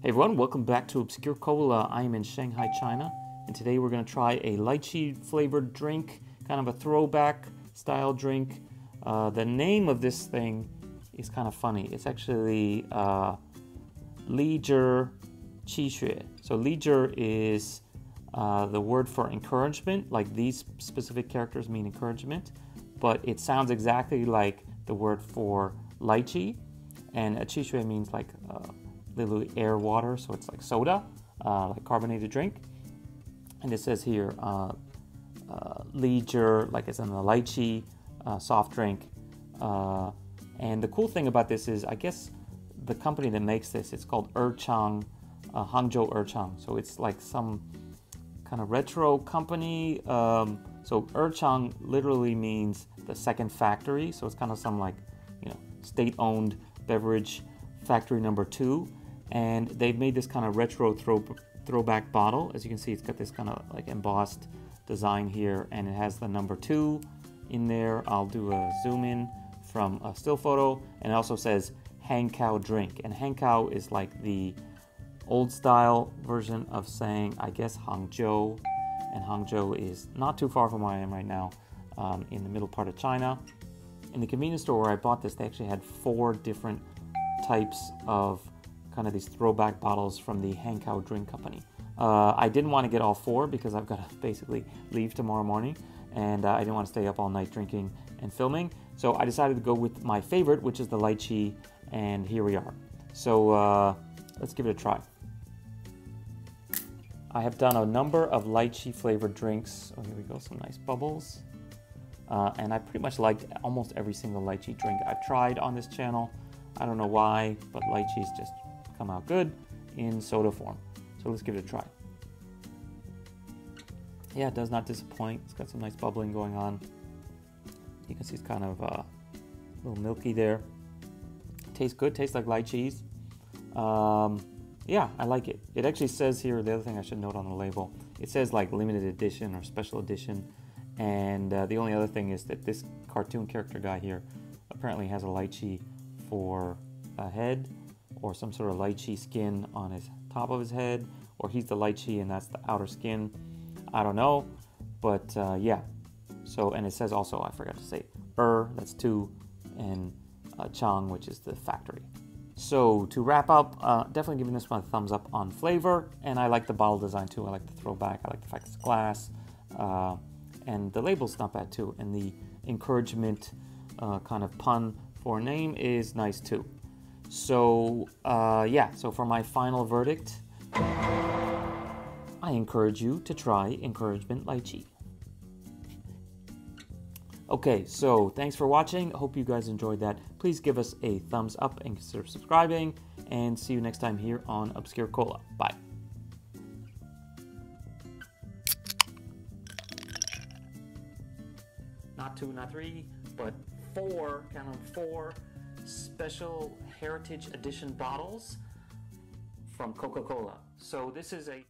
Hey everyone, welcome back to Obscure Cola. I am in Shanghai, China, and today we're going to try a lychee flavored drink, kind of a throwback style drink. The name of this thing is kind of funny. It's actually Lychee汽水. So Lychee is the word for encouragement, like these specific characters mean encouragement, but it sounds exactly like the word for lychee, and a 汽水 means like little air water, so it's like soda, like carbonated drink. And it says here Lychee, like it's in the lychee soft drink. And the cool thing about this is, I guess the company that makes this, it's called Hangzhou Erchang. So it's like some kind of retro company. So Erchang literally means the second factory. So it's kind of some like, state-owned beverage factory number 2. And they've made this kind of retro throwback bottle. As you can see, it's got this kind of like embossed design here, and it has the number 2 in there. I'll do a zoom in from a still photo, and it also says Hangzhou drink. And Hangzhou is like the old style version of saying, I guess, Hangzhou. And Hangzhou is not too far from where I am right now, in the middle part of China. In the convenience store where I bought this, they actually had 4 different types of kind of these throwback bottles from the Hangzhou Drink Company. I didn't want to get all 4 because I've got to basically leave tomorrow morning, and I didn't want to stay up all night drinking and filming. So I decided to go with my favorite, which is the lychee, and here we are. So let's give it a try. I have done a number of lychee flavored drinks. Oh, here we go, some nice bubbles. And I pretty much liked almost every single lychee drink I've tried on this channel. I don't know why, but lychees just come out good in soda form. So let's give it a try. Yeah, it does not disappoint. It's got some nice bubbling going on. You can see it's kind of a little milky there. Tastes good, tastes like lychees. Yeah, I like it. It actually says here, the other thing I should note on the label, it says like limited edition or special edition. And the only other thing is that this cartoon character guy here apparently has a lychee for a head, or some sort of lychee skin on his top of his head, or he's the lychee and that's the outer skin. I don't know, but yeah. So, and it says also, I forgot to say, that's 2, and Chang, which is the factory. So to wrap up, definitely giving this one a thumbs up on flavor, and I like the bottle design too. I like the throwback, I like the fact it's glass, and the label's not bad too, and the encouragement kind of pun for a name is nice too. So yeah, so for my final verdict, I encourage you to try Encouragement Lychee. Okay, so thanks for watching. I hope you guys enjoyed that. Please give us a thumbs up and consider subscribing, and see you next time here on Obscure Cola. Bye. Not 2, not 3, but 4, count on 4 special heritage edition bottles from Coca-Cola. So this is a